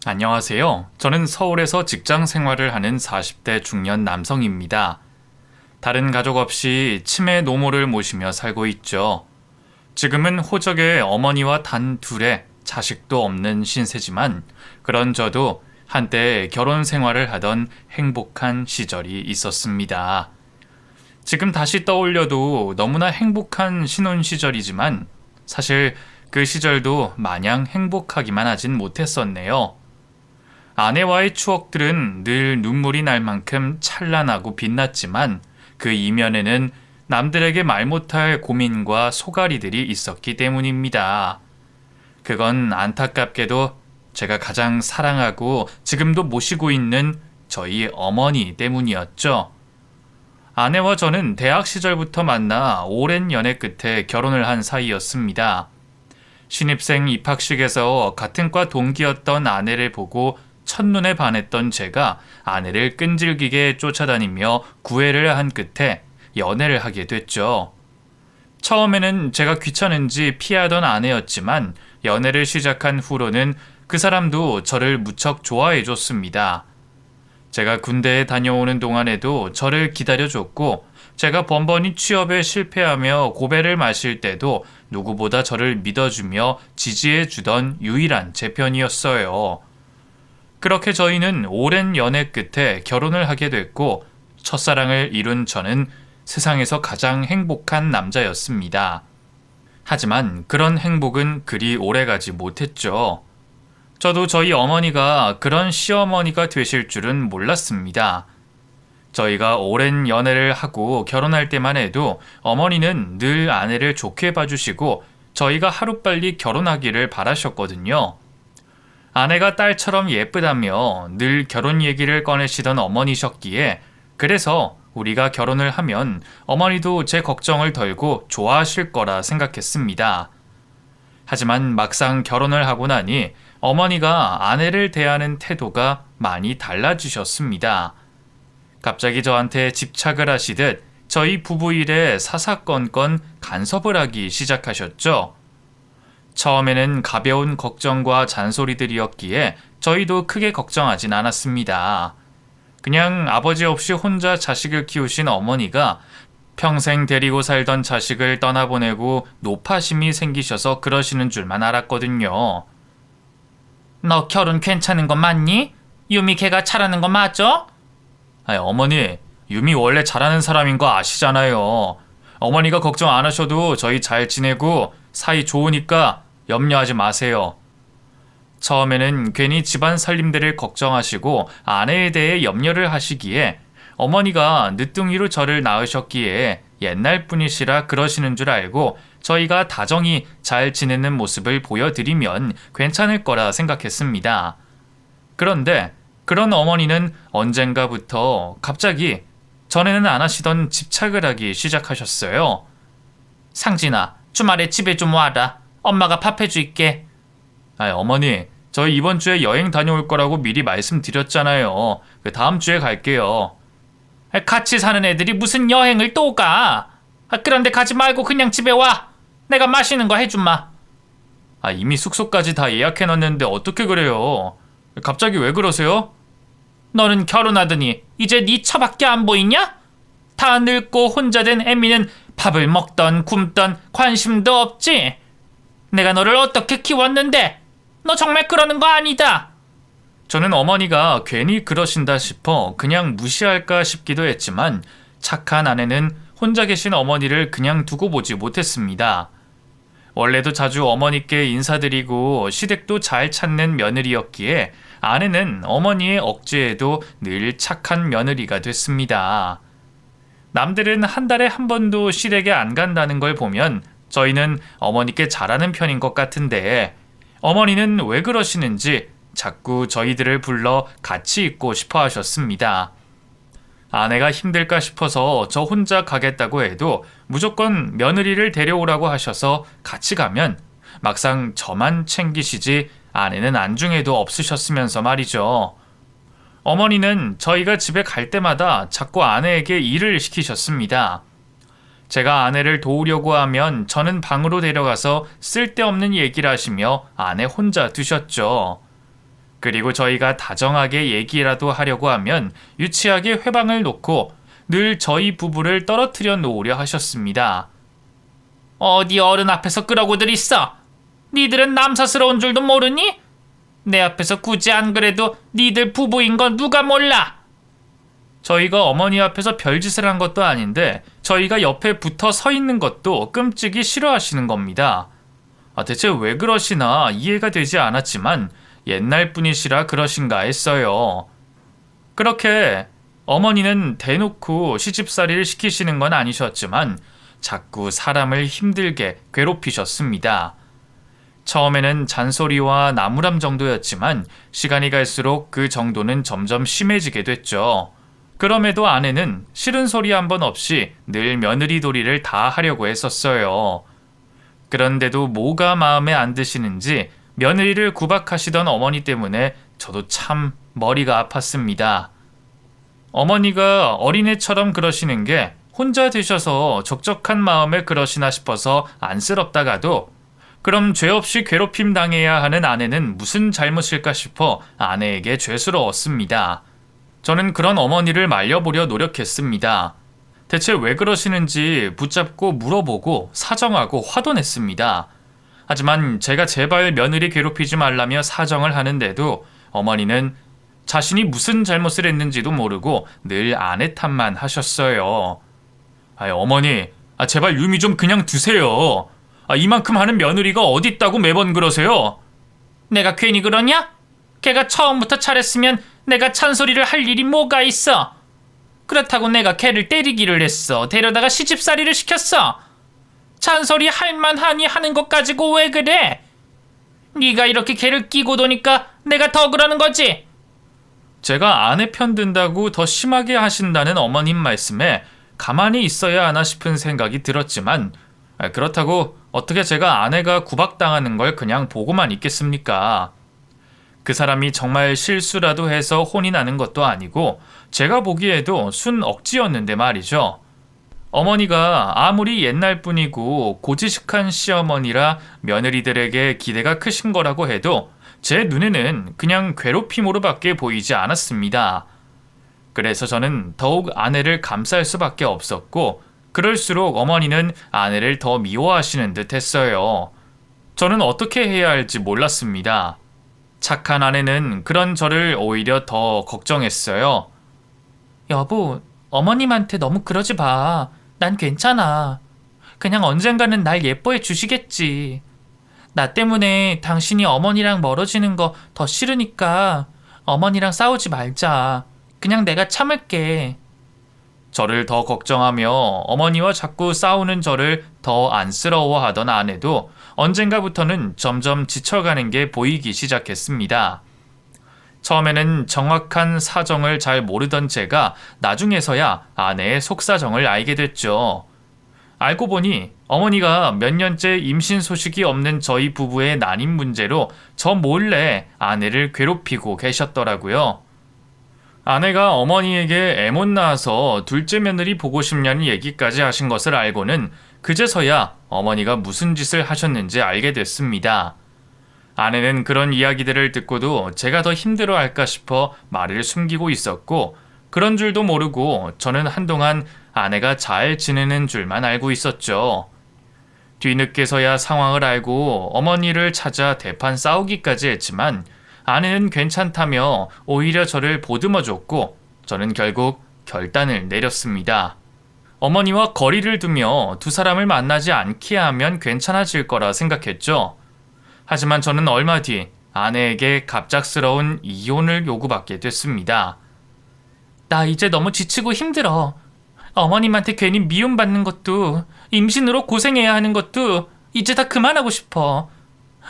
안녕하세요. 저는 서울에서 직장 생활을 하는 40대 중년 남성입니다. 다른 가족 없이 치매 노모를 모시며 살고 있죠. 지금은 호적에 어머니와 단 둘의 자식도 없는 신세지만 그런 저도 한때 결혼 생활을 하던 행복한 시절이 있었습니다. 지금 다시 떠올려도 너무나 행복한 신혼 시절이지만 사실 그 시절도 마냥 행복하기만 하진 못했었네요. 아내와의 추억들은 늘 눈물이 날 만큼 찬란하고 빛났지만 그 이면에는 남들에게 말 못할 고민과 소갈이들이 있었기 때문입니다. 그건 안타깝게도 제가 가장 사랑하고 지금도 모시고 있는 저희 어머니 때문이었죠. 아내와 저는 대학 시절부터 만나 오랜 연애 끝에 결혼을 한 사이였습니다. 신입생 입학식에서 같은 과 동기였던 아내를 보고 첫눈에 반했던 제가 아내를 끈질기게 쫓아다니며 구애를 한 끝에 연애를 하게 됐죠. 처음에는 제가 귀찮은지 피하던 아내였지만 연애를 시작한 후로는 그 사람도 저를 무척 좋아해 줬습니다. 제가 군대에 다녀오는 동안에도 저를 기다려줬고 제가 번번이 취업에 실패하며 고배를 마실 때도 누구보다 저를 믿어주며 지지해주던 유일한 제 편이었어요. 그렇게 저희는 오랜 연애 끝에 결혼을 하게 됐고 첫사랑을 이룬 저는 세상에서 가장 행복한 남자였습니다. 하지만 그런 행복은 그리 오래가지 못했죠. 저도 저희 어머니가 그런 시어머니가 되실 줄은 몰랐습니다. 저희가 오랜 연애를 하고 결혼할 때만 해도 어머니는 늘 아내를 좋게 봐주시고 저희가 하루빨리 결혼하기를 바라셨거든요. 아내가 딸처럼 예쁘다며 늘 결혼 얘기를 꺼내시던 어머니셨기에 그래서 우리가 결혼을 하면 어머니도 제 걱정을 덜고 좋아하실 거라 생각했습니다. 하지만 막상 결혼을 하고 나니 어머니가 아내를 대하는 태도가 많이 달라지셨습니다. 갑자기 저한테 집착을 하시듯 저희 부부 일에 사사건건 간섭을 하기 시작하셨죠. 처음에는 가벼운 걱정과 잔소리들이었기에 저희도 크게 걱정하진 않았습니다. 그냥 아버지 없이 혼자 자식을 키우신 어머니가 평생 데리고 살던 자식을 떠나보내고 노파심이 생기셔서 그러시는 줄만 알았거든요. 너 결혼 괜찮은 거 맞니? 유미 걔가 잘하는 거 맞아? 어머니, 유미 원래 잘하는 사람인 거 아시잖아요. 어머니가 걱정 안 하셔도 저희 잘 지내고 사이 좋으니까 염려하지 마세요. 처음에는 괜히 집안 살림들을 걱정하시고 아내에 대해 염려를 하시기에 어머니가 늦둥이로 저를 낳으셨기에 옛날 분이시라 그러시는 줄 알고 저희가 다정히 잘 지내는 모습을 보여드리면 괜찮을 거라 생각했습니다. 그런데 그런 어머니는 언젠가부터 갑자기 전에는 안 하시던 집착을 하기 시작하셨어요. 상진아, 주말에 집에 좀 와라. 엄마가 밥 해줄게. 어머니, 저희 이번 주에 여행 다녀올 거라고 미리 말씀드렸잖아요. 그 다음 주에 갈게요. 같이 사는 애들이 무슨 여행을 또 가? 그런데 가지 말고 그냥 집에 와. 내가 맛있는 거 해줌마. 이미 숙소까지 다 예약해놨는데 어떻게 그래요? 갑자기 왜 그러세요? 너는 결혼하더니 이제 네 처밖에 안 보이냐? 다 늙고 혼자 된 애미는 밥을 먹던 굶던 관심도 없지? 내가 너를 어떻게 키웠는데? 너 정말 그러는 거 아니다. 저는 어머니가 괜히 그러신다 싶어 그냥 무시할까 싶기도 했지만 착한 아내는 혼자 계신 어머니를 그냥 두고 보지 못했습니다. 원래도 자주 어머니께 인사드리고 시댁도 잘 찾는 며느리였기에 아내는 어머니의 억제에도 늘 착한 며느리가 됐습니다. 남들은 한 달에 한 번도 시댁에 안 간다는 걸 보면 저희는 어머니께 잘하는 편인 것 같은데 어머니는 왜 그러시는지 자꾸 저희들을 불러 같이 있고 싶어 하셨습니다. 아내가 힘들까 싶어서 저 혼자 가겠다고 해도 무조건 며느리를 데려오라고 하셔서 같이 가면 막상 저만 챙기시지 아내는 안중에도 없으셨으면서 말이죠. 어머니는 저희가 집에 갈 때마다 자꾸 아내에게 일을 시키셨습니다. 제가 아내를 도우려고 하면 저는 방으로 데려가서 쓸데없는 얘기를 하시며 아내 혼자 두셨죠. 그리고 저희가 다정하게 얘기라도 하려고 하면 유치하게 회방을 놓고 늘 저희 부부를 떨어뜨려 놓으려 하셨습니다. 어디 어른 앞에서 그러고들 있어. 니들은 남사스러운 줄도 모르니? 내 앞에서 굳이 안 그래도 니들 부부인 건 누가 몰라? 저희가 어머니 앞에서 별짓을 한 것도 아닌데 저희가 옆에 붙어 서 있는 것도 끔찍이 싫어하시는 겁니다. 대체 왜 그러시나 이해가 되지 않았지만 옛날 분이시라 그러신가 했어요. 그렇게 어머니는 대놓고 시집살이를 시키시는 건 아니셨지만 자꾸 사람을 힘들게 괴롭히셨습니다. 처음에는 잔소리와 나무람 정도였지만 시간이 갈수록 그 정도는 점점 심해지게 됐죠. 그럼에도 아내는 싫은 소리 한 번 없이 늘 며느리 도리를 다 하려고 했었어요. 그런데도 뭐가 마음에 안 드시는지 며느리를 구박하시던 어머니 때문에 저도 참 머리가 아팠습니다. 어머니가 어린애처럼 그러시는 게 혼자 드셔서 적적한 마음에 그러시나 싶어서 안쓰럽다가도 그럼 죄 없이 괴롭힘 당해야 하는 아내는 무슨 잘못일까 싶어 아내에게 죄스러웠습니다. 저는 그런 어머니를 말려보려 노력했습니다. 대체 왜 그러시는지 붙잡고 물어보고 사정하고 화도 냈습니다. 하지만 제가 제발 며느리 괴롭히지 말라며 사정을 하는데도 어머니는 자신이 무슨 잘못을 했는지도 모르고 늘 아내 탓만 하셨어요. 어머니, 제발 유미 좀 그냥 두세요. 이만큼 하는 며느리가 어디 있다고 매번 그러세요? 내가 괜히 그러냐? 걔가 처음부터 잘했으면 내가 찬소리를 할 일이 뭐가 있어? 그렇다고 내가 걔를 때리기를 했어. 데려다가 시집살이를 시켰어. 잔소리 할만하니 하는 것 가지고 왜 그래? 네가 이렇게 걔를 끼고 도니까 내가 더 그러는 거지. 제가 아내 편 든다고 더 심하게 하신다는 어머님 말씀에 가만히 있어야 하나 싶은 생각이 들었지만 그렇다고 어떻게 제가 아내가 구박당하는 걸 그냥 보고만 있겠습니까? 그 사람이 정말 실수라도 해서 혼이 나는 것도 아니고 제가 보기에도 순 억지였는데 말이죠. 어머니가 아무리 옛날 분이고 고지식한 시어머니라 며느리들에게 기대가 크신 거라고 해도 제 눈에는 그냥 괴롭힘으로밖에 보이지 않았습니다. 그래서 저는 더욱 아내를 감쌀 수밖에 없었고 그럴수록 어머니는 아내를 더 미워하시는 듯 했어요. 저는 어떻게 해야 할지 몰랐습니다. 착한 아내는 그런 저를 오히려 더 걱정했어요. 여보, 어머님한테 너무 그러지 마. 난 괜찮아. 그냥 언젠가는 날 예뻐해 주시겠지. 나 때문에 당신이 어머니랑 멀어지는 거 더 싫으니까 어머니랑 싸우지 말자. 그냥 내가 참을게. 저를 더 걱정하며 어머니와 자꾸 싸우는 저를 더 안쓰러워하던 아내도 언젠가부터는 점점 지쳐가는 게 보이기 시작했습니다. 처음에는 정확한 사정을 잘 모르던 제가 나중에서야 아내의 속사정을 알게 됐죠. 알고 보니 어머니가 몇 년째 임신 소식이 없는 저희 부부의 난임 문제로 저 몰래 아내를 괴롭히고 계셨더라고요. 아내가 어머니에게 애 못 낳아서 둘째 며느리 보고 싶냐는 얘기까지 하신 것을 알고는 그제서야 어머니가 무슨 짓을 하셨는지 알게 됐습니다. 아내는 그런 이야기들을 듣고도 제가 더 힘들어할까 싶어 말을 숨기고 있었고 그런 줄도 모르고 저는 한동안 아내가 잘 지내는 줄만 알고 있었죠. 뒤늦게서야 상황을 알고 어머니를 찾아 대판 싸우기까지 했지만 아내는 괜찮다며 오히려 저를 보듬어줬고 저는 결국 결단을 내렸습니다. 어머니와 거리를 두며 두 사람을 만나지 않게 하면 괜찮아질 거라 생각했죠. 하지만 저는 얼마 뒤 아내에게 갑작스러운 이혼을 요구받게 됐습니다. 나 이제 너무 지치고 힘들어. 어머님한테 괜히 미움받는 것도 임신으로 고생해야 하는 것도 이제 다 그만하고 싶어.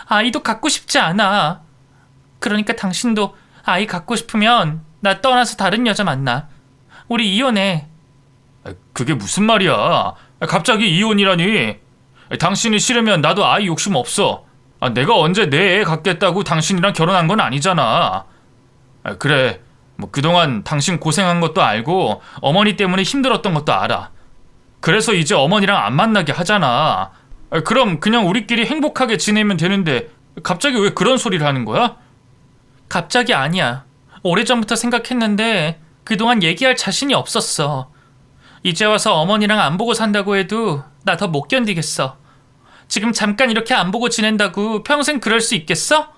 아이도 갖고 싶지 않아. 그러니까 당신도 아이 갖고 싶으면 나 떠나서 다른 여자 만나. 우리 이혼해. 그게 무슨 말이야. 갑자기 이혼이라니. 당신이 싫으면 나도 아이 욕심 없어. 내가 언제 내 애 갖겠다고 당신이랑 결혼한 건 아니잖아. 그래, 그동안 당신 고생한 것도 알고 어머니 때문에 힘들었던 것도 알아. 그래서 이제 어머니랑 안 만나게 하잖아. 그럼 그냥 우리끼리 행복하게 지내면 되는데 갑자기 왜 그런 소리를 하는 거야? 갑자기 아니야. 오래전부터 생각했는데 그동안 얘기할 자신이 없었어. 이제 와서 어머니랑 안 보고 산다고 해도 나 더 못 견디겠어. 지금 잠깐 이렇게 안 보고 지낸다고 평생 그럴 수 있겠어?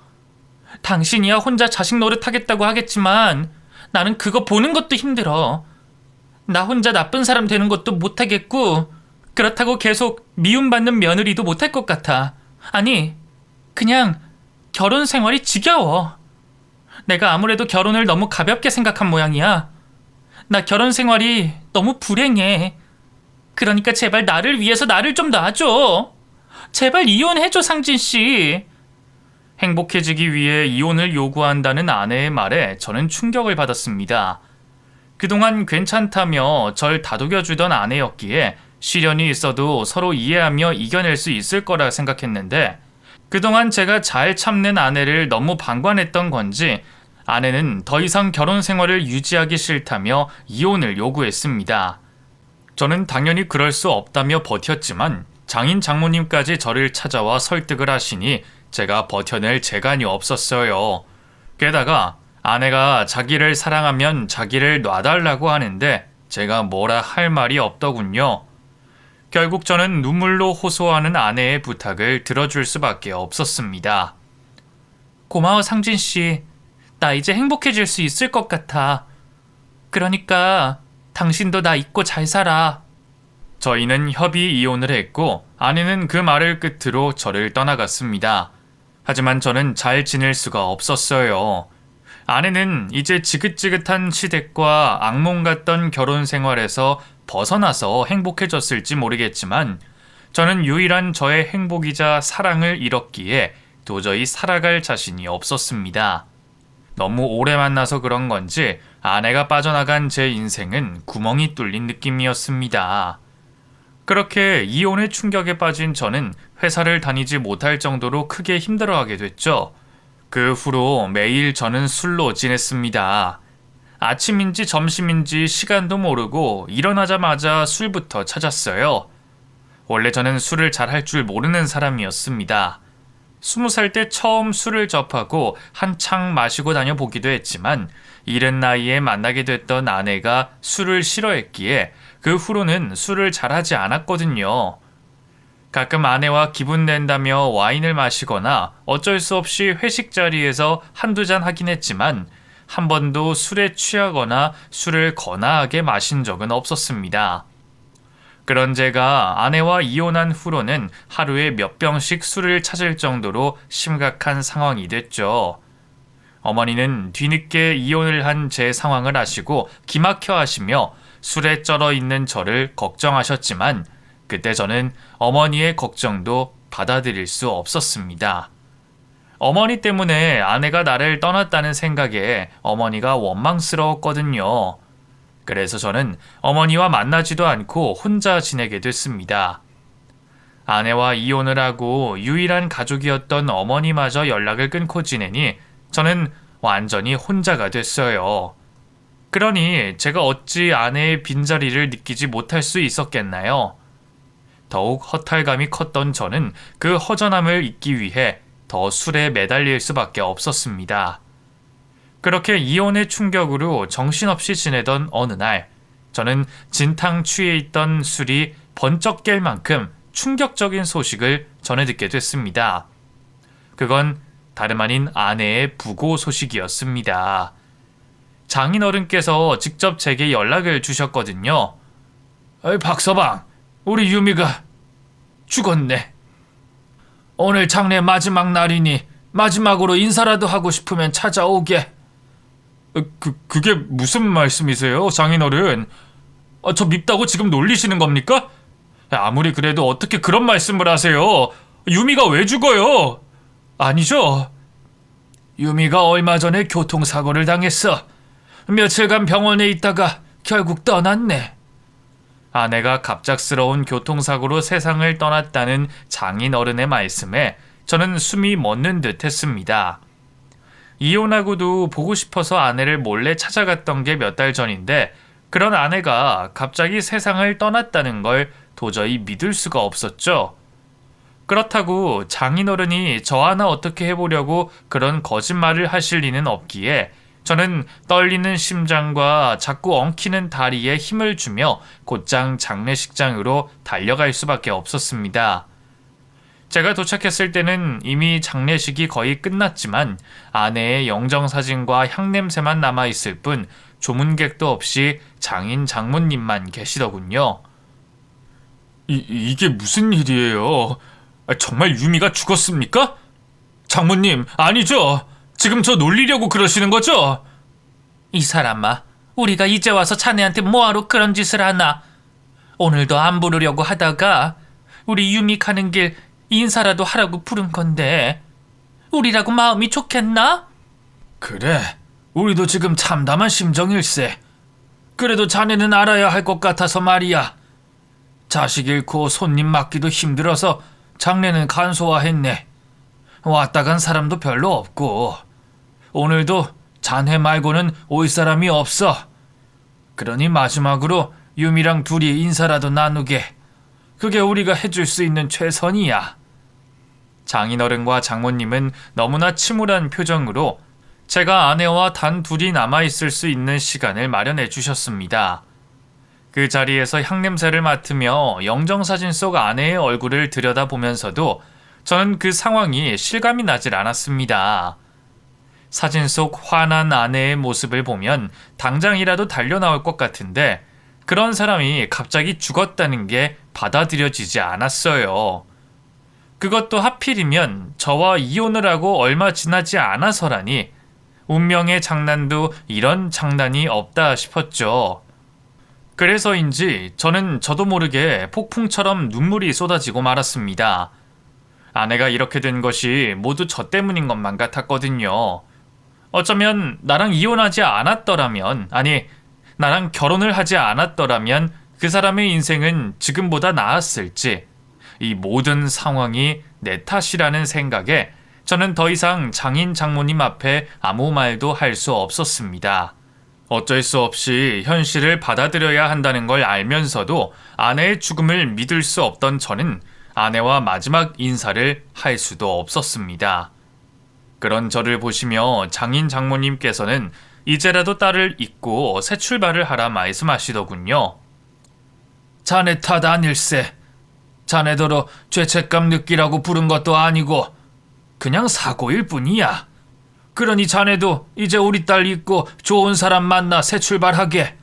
당신이야 혼자 자식 노릇하겠다고 하겠지만 나는 그거 보는 것도 힘들어. 나 혼자 나쁜 사람 되는 것도 못하겠고 그렇다고 계속 미움받는 며느리도 못할 것 같아. 아니, 그냥 결혼 생활이 지겨워. 내가 아무래도 결혼을 너무 가볍게 생각한 모양이야. 나 결혼 생활이 너무 불행해. 그러니까 제발 나를 위해서 나를 좀 놔줘. 제발 이혼해줘, 상진 씨. 행복해지기 위해 이혼을 요구한다는 아내의 말에 저는 충격을 받았습니다. 그동안 괜찮다며 절 다독여주던 아내였기에 시련이 있어도 서로 이해하며 이겨낼 수 있을 거라 생각했는데 그동안 제가 잘 참는 아내를 너무 방관했던 건지 아내는 더 이상 결혼 생활을 유지하기 싫다며 이혼을 요구했습니다. 저는 당연히 그럴 수 없다며 버텼지만 장인 장모님까지 저를 찾아와 설득을 하시니 제가 버텨낼 재간이 없었어요. 게다가 아내가 자기를 사랑하면 자기를 놔달라고 하는데 제가 뭐라 할 말이 없더군요. 결국 저는 눈물로 호소하는 아내의 부탁을 들어줄 수밖에 없었습니다. 고마워, 상진 씨. 나 이제 행복해질 수 있을 것 같아. 그러니까 당신도 나 잊고 잘 살아. 저희는 협의 이혼을 했고 아내는 그 말을 끝으로 저를 떠나갔습니다. 하지만 저는 잘 지낼 수가 없었어요. 아내는 이제 지긋지긋한 시댁과 악몽 같던 결혼 생활에서 벗어나서 행복해졌을지 모르겠지만 저는 유일한 저의 행복이자 사랑을 잃었기에 도저히 살아갈 자신이 없었습니다. 너무 오래 만나서 그런 건지 아내가 빠져나간 제 인생은 구멍이 뚫린 느낌이었습니다. 그렇게 이혼의 충격에 빠진 저는 회사를 다니지 못할 정도로 크게 힘들어하게 됐죠. 그 후로 매일 저는 술로 지냈습니다. 아침인지 점심인지 시간도 모르고 일어나자마자 술부터 찾았어요. 원래 저는 술을 잘 할 줄 모르는 사람이었습니다. 20살 때 처음 술을 접하고 한창 마시고 다녀보기도 했지만 이른 나이에 만나게 됐던 아내가 술을 싫어했기에 그 후로는 술을 잘하지 않았거든요. 가끔 아내와 기분 낸다며 와인을 마시거나 어쩔 수 없이 회식 자리에서 한두 잔 하긴 했지만 한 번도 술에 취하거나 술을 거나하게 마신 적은 없었습니다. 그런 제가 아내와 이혼한 후로는 하루에 몇 병씩 술을 찾을 정도로 심각한 상황이 됐죠. 어머니는 뒤늦게 이혼을 한 제 상황을 아시고 기막혀 하시며 술에 쩔어 있는 저를 걱정하셨지만 그때 저는 어머니의 걱정도 받아들일 수 없었습니다. 어머니 때문에 아내가 나를 떠났다는 생각에 어머니가 원망스러웠거든요. 그래서 저는 어머니와 만나지도 않고 혼자 지내게 됐습니다. 아내와 이혼을 하고 유일한 가족이었던 어머니마저 연락을 끊고 지내니 저는 완전히 혼자가 됐어요. 그러니 제가 어찌 아내의 빈자리를 느끼지 못할 수 있었겠나요? 더욱 허탈감이 컸던 저는 그 허전함을 잊기 위해 더 술에 매달릴 수밖에 없었습니다. 그렇게 이혼의 충격으로 정신없이 지내던 어느 날, 저는 진탕 취해 있던 술이 번쩍 깰 만큼 충격적인 소식을 전해 듣게 됐습니다. 그건 다름 아닌 아내의 부고 소식이었습니다. 장인어른께서 직접 제게 연락을 주셨거든요. 박서방, 우리 유미가 죽었네. 오늘 장례 마지막 날이니 마지막으로 인사라도 하고 싶으면 찾아오게. 그게 무슨 말씀이세요, 장인어른? 저 밉다고 지금 놀리시는 겁니까? 아무리 그래도 어떻게 그런 말씀을 하세요? 유미가 왜 죽어요? 아니죠. 유미가 얼마 전에 교통사고를 당했어. 며칠간 병원에 있다가 결국 떠났네. 아내가 갑작스러운 교통사고로 세상을 떠났다는 장인어른의 말씀에 저는 숨이 멎는 듯 했습니다. 이혼하고도 보고 싶어서 아내를 몰래 찾아갔던 게 몇 달 전인데 그런 아내가 갑자기 세상을 떠났다는 걸 도저히 믿을 수가 없었죠. 그렇다고 장인어른이 저 하나 어떻게 해보려고 그런 거짓말을 하실 리는 없기에 저는 떨리는 심장과 자꾸 엉키는 다리에 힘을 주며 곧장 장례식장으로 달려갈 수밖에 없었습니다. 제가 도착했을 때는 이미 장례식이 거의 끝났지만 아내의 영정사진과 향냄새만 남아있을 뿐 조문객도 없이 장인 장모님만 계시더군요. 이게 무슨 일이에요? 정말 유미가 죽었습니까? 장모님, 아니죠? 지금 저 놀리려고 그러시는 거죠? 이 사람아, 우리가 이제 와서 자네한테 뭐하러 그런 짓을 하나? 오늘도 안 부르려고 하다가 우리 유미 가는 길 인사라도 하라고 부른 건데 우리라고 마음이 좋겠나? 그래, 우리도 지금 참담한 심정일세. 그래도 자네는 알아야 할 것 같아서 말이야. 자식 잃고 손님 맡기도 힘들어서 장례는 간소화했네. 왔다 간 사람도 별로 없고 오늘도 자네 말고는 올 사람이 없어. 그러니 마지막으로 유미랑 둘이 인사라도 나누게. 그게 우리가 해줄 수 있는 최선이야. 장인어른과 장모님은 너무나 침울한 표정으로 제가 아내와 단 둘이 남아있을 수 있는 시간을 마련해 주셨습니다. 그 자리에서 향냄새를 맡으며 영정사진 속 아내의 얼굴을 들여다보면서도 저는 그 상황이 실감이 나질 않았습니다. 사진 속 환한 아내의 모습을 보면 당장이라도 달려나올 것 같은데 그런 사람이 갑자기 죽었다는 게 받아들여지지 않았어요. 그것도 하필이면 저와 이혼을 하고 얼마 지나지 않아서라니 운명의 장난도 이런 장난이 없다 싶었죠. 그래서인지 저는 저도 모르게 폭풍처럼 눈물이 쏟아지고 말았습니다. 아내가 이렇게 된 것이 모두 저 때문인 것만 같았거든요. 어쩌면 나랑 이혼하지 않았더라면, 아니, 나랑 결혼을 하지 않았더라면 그 사람의 인생은 지금보다 나았을지, 이 모든 상황이 내 탓이라는 생각에 저는 더 이상 장인 장모님 앞에 아무 말도 할 수 없었습니다. 어쩔 수 없이 현실을 받아들여야 한다는 걸 알면서도 아내의 죽음을 믿을 수 없던 저는 아내와 마지막 인사를 할 수도 없었습니다. 그런 저를 보시며 장인 장모님께서는 이제라도 딸을 잊고 새 출발을 하라 말씀하시더군요. 자네 탓 아닐세. 자네더러 죄책감 느끼라고 부른 것도 아니고 그냥 사고일 뿐이야. 그러니 자네도 이제 우리 딸 잊고 좋은 사람 만나 새 출발하게.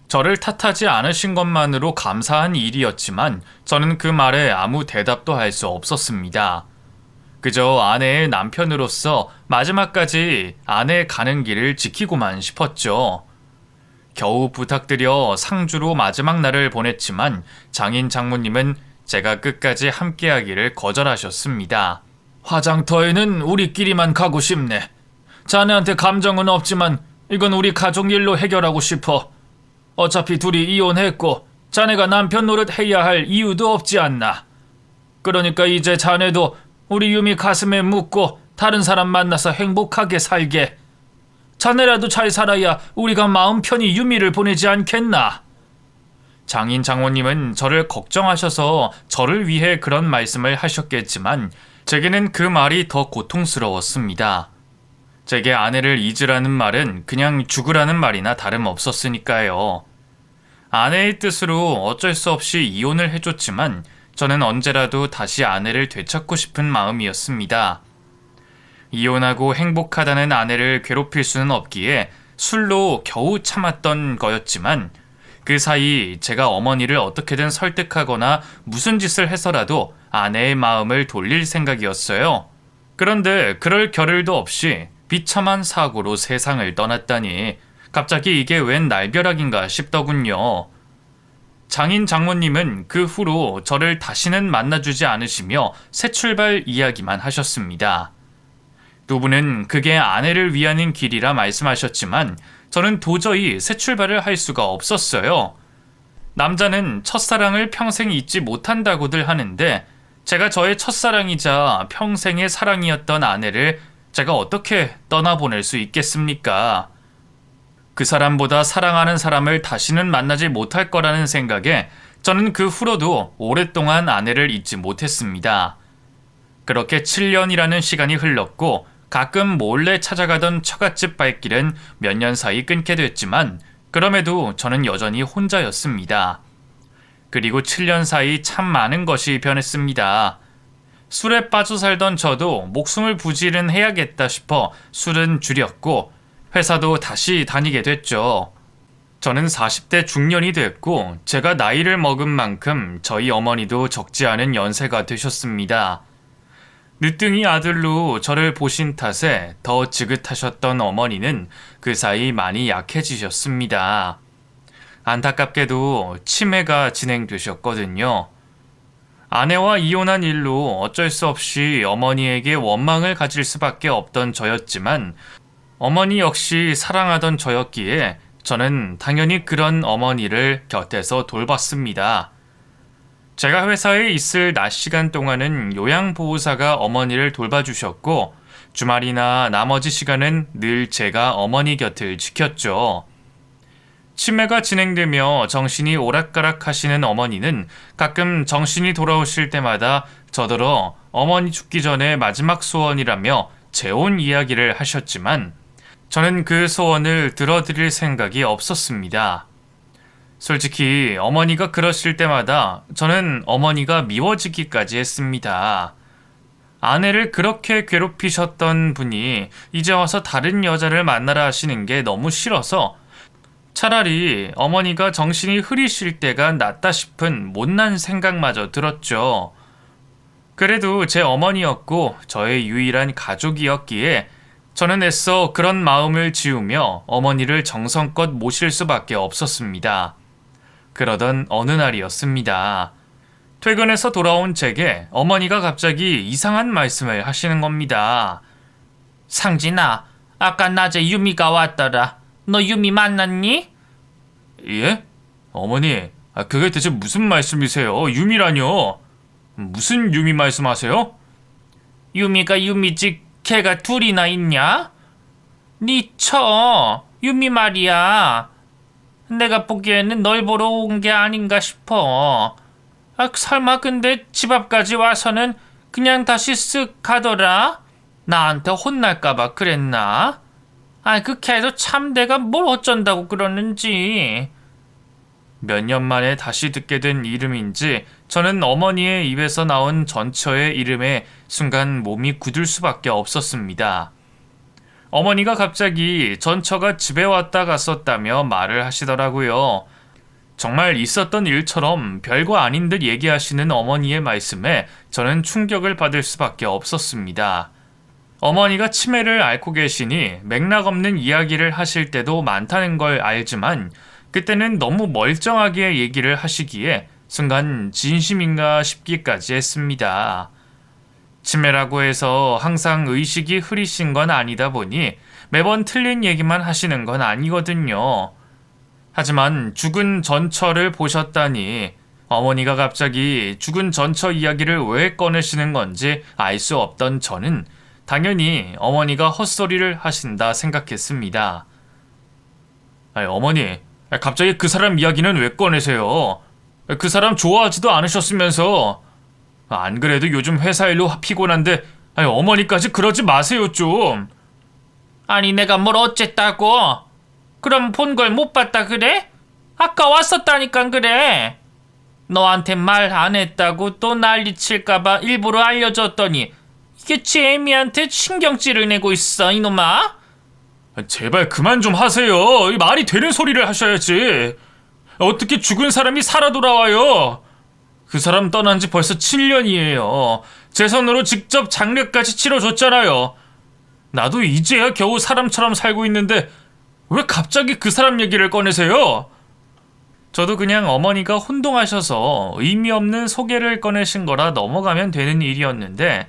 저를 탓하지 않으신 것만으로 감사한 일이었지만 저는 그 말에 아무 대답도 할 수 없었습니다. 그저 아내의 남편으로서 마지막까지 아내 가는 길을 지키고만 싶었죠. 겨우 부탁드려 상주로 마지막 날을 보냈지만 장인 장모님은 제가 끝까지 함께하기를 거절하셨습니다. 화장터에는 우리끼리만 가고 싶네. 자네한테 감정은 없지만 이건 우리 가족 일로 해결하고 싶어. 어차피 둘이 이혼했고 자네가 남편 노릇 해야 할 이유도 없지 않나. 그러니까 이제 자네도 우리 유미 가슴에 묻고 다른 사람 만나서 행복하게 살게. 자네라도 잘 살아야 우리가 마음 편히 유미를 보내지 않겠나. 장인 장모님은 저를 걱정하셔서 저를 위해 그런 말씀을 하셨겠지만 제게는 그 말이 더 고통스러웠습니다. 제게 아내를 잊으라는 말은 그냥 죽으라는 말이나 다름없었으니까요. 아내의 뜻으로 어쩔 수 없이 이혼을 해줬지만 저는 언제라도 다시 아내를 되찾고 싶은 마음이었습니다. 이혼하고 행복하다는 아내를 괴롭힐 수는 없기에 술로 겨우 참았던 거였지만 그 사이 제가 어머니를 어떻게든 설득하거나 무슨 짓을 해서라도 아내의 마음을 돌릴 생각이었어요. 그런데 그럴 겨를도 없이 비참한 사고로 세상을 떠났다니 갑자기 이게 웬 날벼락인가 싶더군요. 장인 장모님은 그 후로 저를 다시는 만나주지 않으시며 새 출발 이야기만 하셨습니다. 두 분은 그게 아내를 위하는 길이라 말씀하셨지만 저는 도저히 새 출발을 할 수가 없었어요. 남자는 첫사랑을 평생 잊지 못한다고들 하는데 제가 저의 첫사랑이자 평생의 사랑이었던 아내를 제가 어떻게 떠나보낼 수 있겠습니까? 그 사람보다 사랑하는 사람을 다시는 만나지 못할 거라는 생각에 저는 그 후로도 오랫동안 아내를 잊지 못했습니다. 그렇게 7년이라는 시간이 흘렀고 가끔 몰래 찾아가던 처갓집 발길은 몇 년 사이 끊게 됐지만 그럼에도 저는 여전히 혼자였습니다. 그리고 7년 사이 참 많은 것이 변했습니다. 술에 빠져 살던 저도 목숨을 부지른 해야겠다 싶어 술은 줄였고 회사도 다시 다니게 됐죠. 저는 40대 중년이 됐고 제가 나이를 먹은 만큼 저희 어머니도 적지 않은 연세가 되셨습니다. 늦둥이 아들로 저를 보신 탓에 더 지긋하셨던 어머니는 그 사이 많이 약해지셨습니다. 안타깝게도 치매가 진행되셨거든요. 아내와 이혼한 일로 어쩔 수 없이 어머니에게 원망을 가질 수밖에 없던 저였지만 어머니 역시 사랑하던 저였기에 저는 당연히 그런 어머니를 곁에서 돌봤습니다. 제가 회사에 있을 낮 시간 동안은 요양보호사가 어머니를 돌봐주셨고 주말이나 나머지 시간은 늘 제가 어머니 곁을 지켰죠. 치매가 진행되며 정신이 오락가락 하시는 어머니는 가끔 정신이 돌아오실 때마다 저더러 어머니 죽기 전에 마지막 소원이라며 재혼 이야기를 하셨지만 저는 그 소원을 들어드릴 생각이 없었습니다. 솔직히 어머니가 그러실 때마다 저는 어머니가 미워지기까지 했습니다. 아내를 그렇게 괴롭히셨던 분이 이제 와서 다른 여자를 만나라 하시는 게 너무 싫어서 차라리 어머니가 정신이 흐리실 때가 낫다 싶은 못난 생각마저 들었죠. 그래도 제 어머니였고 저의 유일한 가족이었기에 저는 애써 그런 마음을 지우며 어머니를 정성껏 모실 수밖에 없었습니다. 그러던 어느 날이었습니다. 퇴근해서 돌아온 제게 어머니가 갑자기 이상한 말씀을 하시는 겁니다. 상진아, 아까 낮에 유미가 왔더라. 너 유미 만났니? 예? 어머니, 그게 대체 무슨 말씀이세요? 유미라뇨? 무슨 유미 말씀하세요? 유미가 유미지 걔가 둘이나 있냐? 니쳐 유미 말이야. 내가 보기에는 널 보러 온 게 아닌가 싶어. 설마 근데 집 앞까지 와서는 그냥 다시 쓱 가더라? 나한테 혼날까봐 그랬나? 그 걔도 참 내가 뭘 어쩐다고 그러는지. 몇 년 만에 다시 듣게 된 이름인지 저는 어머니의 입에서 나온 전처의 이름에 순간 몸이 굳을 수밖에 없었습니다. 어머니가 갑자기 전처가 집에 왔다 갔었다며 말을 하시더라고요. 정말 있었던 일처럼 별거 아닌 듯 얘기하시는 어머니의 말씀에 저는 충격을 받을 수밖에 없었습니다. 어머니가 치매를 앓고 계시니 맥락 없는 이야기를 하실 때도 많다는 걸 알지만 그때는 너무 멀쩡하게 얘기를 하시기에 순간 진심인가 싶기까지 했습니다. 치매라고 해서 항상 의식이 흐리신 건 아니다 보니 매번 틀린 얘기만 하시는 건 아니거든요. 하지만 죽은 전처를 보셨다니 어머니가 갑자기 죽은 전처 이야기를 왜 꺼내시는 건지 알 수 없던 저는 당연히 어머니가 헛소리를 하신다 생각했습니다. 어머니, 갑자기 그 사람 이야기는 왜 꺼내세요? 그 사람 좋아하지도 않으셨으면서. 안 그래도 요즘 회사 일로 피곤한데 어머니까지 그러지 마세요 좀. 아니 내가 뭘 어쨌다고? 그럼 본 걸 못 봤다 그래? 아까 왔었다니까 그래. 너한테 말 안 했다고 또 난리 칠까봐 일부러 알려줬더니 이게 제이미한테 신경질을 내고 있어 이놈아. 제발 그만 좀 하세요. 말이 되는 소리를 하셔야지. 어떻게 죽은 사람이 살아 돌아와요? 그 사람 떠난 지 벌써 7년이에요. 제 손으로 직접 장례까지 치러줬잖아요. 나도 이제야 겨우 사람처럼 살고 있는데 왜 갑자기 그 사람 얘기를 꺼내세요? 저도 그냥 어머니가 혼동하셔서 의미 없는 소개를 꺼내신 거라 넘어가면 되는 일이었는데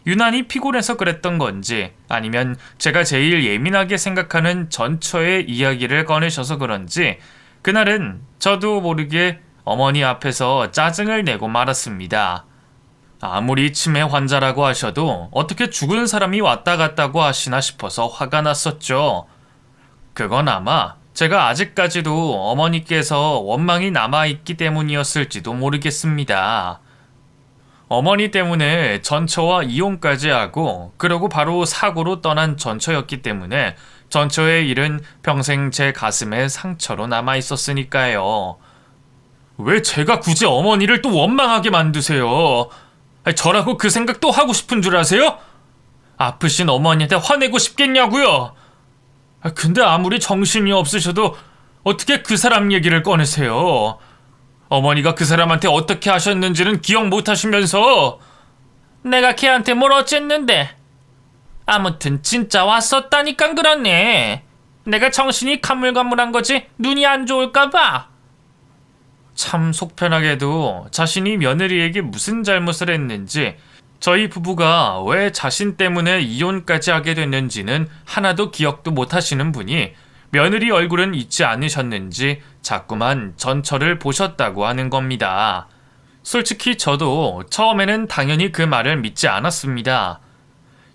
유난히 피곤해서 그랬던 건지 아니면 제가 제일 예민하게 생각하는 전처의 이야기를 꺼내셔서 그런지 그날은 저도 모르게 어머니 앞에서 짜증을 내고 말았습니다. 아무리 치매 환자라고 하셔도 어떻게 죽은 사람이 왔다 갔다고 하시나 싶어서 화가 났었죠. 그건 아마 제가 아직까지도 어머니께서 원망이 남아있기 때문이었을지도 모르겠습니다. 어머니 때문에 전처와 이혼까지 하고 그러고 바로 사고로 떠난 전처였기 때문에 전처의 일은 평생 제 가슴에 상처로 남아 있었으니까요. 왜 제가 굳이 어머니를 또 원망하게 만드세요? 저라고 그 생각 또 하고 싶은 줄 아세요? 아프신 어머니한테 화내고 싶겠냐고요? 근데 아무리 정신이 없으셔도 어떻게 그 사람 얘기를 꺼내세요? 어머니가 그 사람한테 어떻게 하셨는지는 기억 못 하시면서. 내가 걔한테 뭘 어쨌는데. 아무튼 진짜 왔었다니까 그렇네. 내가 정신이 가물가물한 거지 눈이 안 좋을까봐. 참 속편하게도 자신이 며느리에게 무슨 잘못을 했는지, 저희 부부가 왜 자신 때문에 이혼까지 하게 됐는지는 하나도 기억도 못 하시는 분이 며느리 얼굴은 잊지 않으셨는지 자꾸만 전처를 보셨다고 하는 겁니다. 솔직히 저도 처음에는 당연히 그 말을 믿지 않았습니다.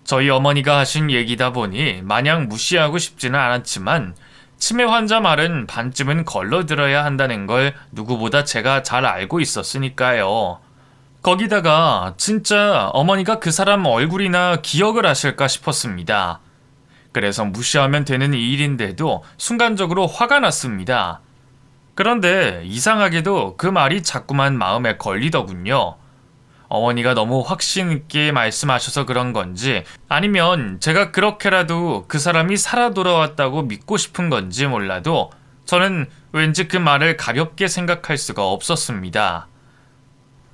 저희 어머니가 하신 얘기다 보니 마냥 무시하고 싶지는 않았지만 치매 환자 말은 반쯤은 걸러들어야 한다는 걸 누구보다 제가 잘 알고 있었으니까요. 거기다가 진짜 어머니가 그 사람 얼굴이나 기억을 하실까 싶었습니다. 그래서 무시하면 되는 일인데도 순간적으로 화가 났습니다. 그런데 이상하게도 그 말이 자꾸만 마음에 걸리더군요. 어머니가 너무 확신 있게 말씀하셔서 그런 건지, 아니면 제가 그렇게라도 그 사람이 살아 돌아왔다고 믿고 싶은 건지 몰라도 저는 왠지 그 말을 가볍게 생각할 수가 없었습니다.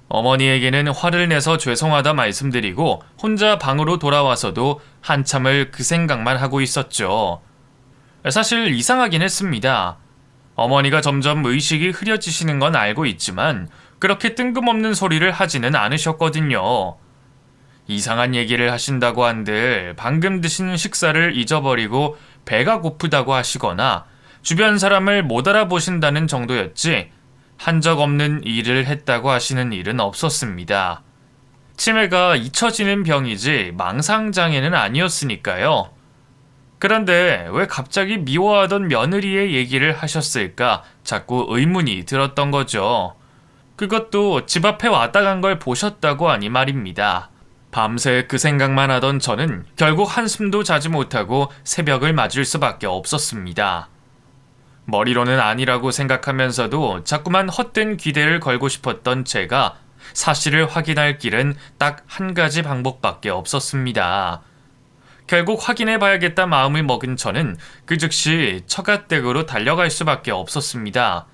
어머니에게는 화를 내서 죄송하다 말씀드리고 혼자 방으로 돌아와서도 한참을 그 생각만 하고 있었죠. 사실 이상하긴 했습니다. 어머니가 점점 의식이 흐려지시는 건 알고 있지만 그렇게 뜬금없는 소리를 하지는 않으셨거든요. 이상한 얘기를 하신다고 한들 방금 드신 식사를 잊어버리고 배가 고프다고 하시거나 주변 사람을 못 알아보신다는 정도였지 한 적 없는 일을 했다고 하시는 일은 없었습니다. 치매가 잊혀지는 병이지 망상장애는 아니었으니까요. 그런데 왜 갑자기 미워하던 며느리의 얘기를 하셨을까 자꾸 의문이 들었던 거죠. 그것도 집 앞에 왔다 간 걸 보셨다고 하니 말입니다. 밤새 그 생각만 하던 저는 결국 한숨도 자지 못하고 새벽을 맞을 수밖에 없었습니다. 머리로는 아니라고 생각하면서도 자꾸만 헛된 기대를 걸고 싶었던 제가 사실을 확인할 길은 딱 한 가지 방법밖에 없었습니다. 결국 확인해봐야겠다 마음을 먹은 저는 그 즉시 처가댁으로 달려갈 수밖에 없었습니다.